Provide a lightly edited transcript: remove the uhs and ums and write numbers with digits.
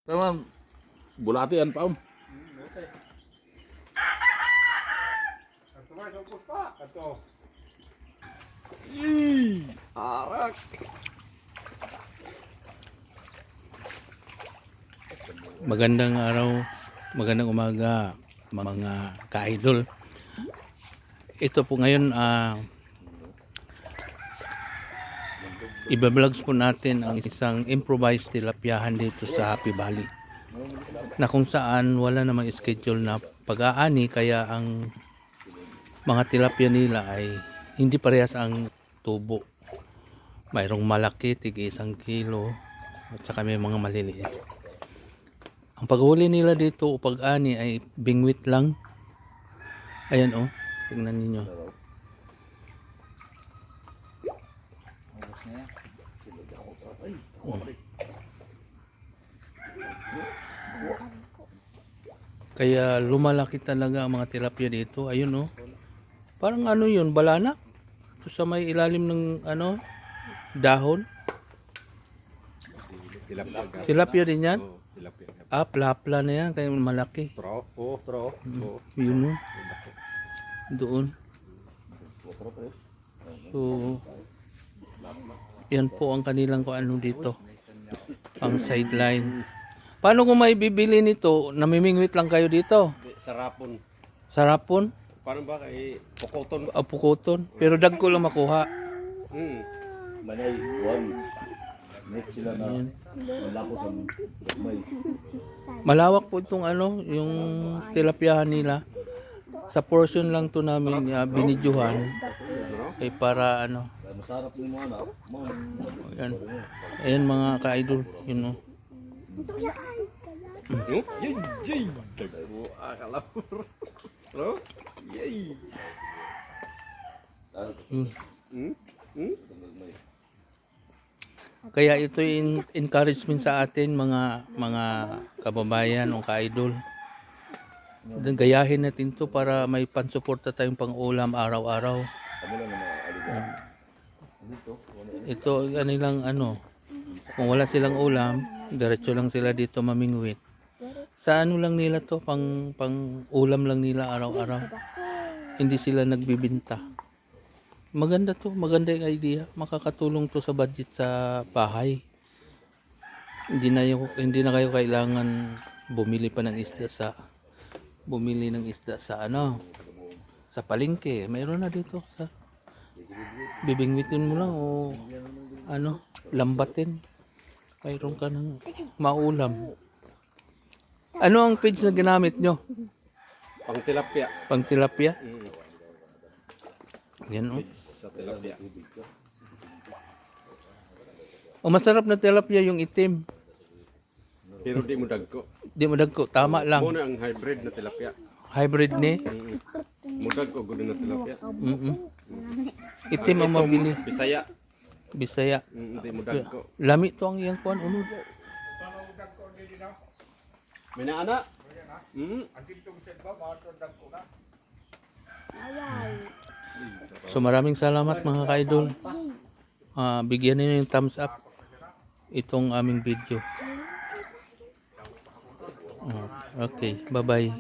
Tama, bulatian pa. Arak. Magandang araw, magandang umaga mga ka-idol. Ito po ngayon iba-vlogs po natin ang isang improvised tilapiahan dito sa Happy Valley, na kung saan wala namang schedule na pag-aani, kaya ang mga tilapia nila ay hindi parehas ang tubo. Mayroong malaki, tig 1 kilo, at saka may mga maliliit. Ang paghuli nila dito o pag-ani ay bingwit lang. Ayan oh, tingnan ninyo. Kaya lumalaki talaga ang mga tilapia dito. Ayun oh. Parang ano yun, balana? Sa may ilalim ng ano, dahon. Tilapia din yan? Plapla na yan, kaya malaki. Yun oh. Doon. So, yan po ang kanilang ano dito. Ang sideline. Paano kung may bibili nito, namimingwit lang kayo dito? Sarapon. Sarapon? Paano ba kay Pukoton? Pukoton. Pero dagko lang makuha. Manay, one. Next sila na. Wala ko sa may. Malawak po itong ano, yung tilapiahan nila. Sa portion lang to namin binidyohan. Ay para ano. Masarap ni mo anak. Ayan. Ayan mga ka-idol. Yun o. Yay! Dagbo akalapur. Bro? Yay! Kaya ito yung encouragement sa atin mga kababayan o ka-idol. Gayahin natin to para may pansuporta tayong pang-ulam araw-araw. Ito kanilang ano, kung wala silang ulam, diretso lang sila dito mamingwit. Sa ano lang nila to, pang ulam lang nila araw-araw. Hindi sila nagbibinta. Maganda to, maganda yung idea. Makakatulong to sa budget sa bahay. Hindi na kayo kailangan bumili pa ng isda sa ano, sa palengke. Mayroon na dito sa bibingwitin mo lang o ano, lambatin. Mayroon ka ng maulam. Ano ang feeds na ginamit nyo? Pang tilapia. Pang tilapia? Yan o. Sa tilapia. O masarap na tilapia yung itim. Pero di mo dagko. Di mo dagko, tama lang. Muna ang hybrid na tilapia. Hybrid ni. Mudag ko gud na tilapia. Itim ang mabili. Bisaya. Bisaya. Di mo dagko. Lami to ang iyang kuan unod. May na ana? So maraming salamat mga ka-idol. Bigyan niyo yung thumbs up itong aming video. Okay, bye-bye.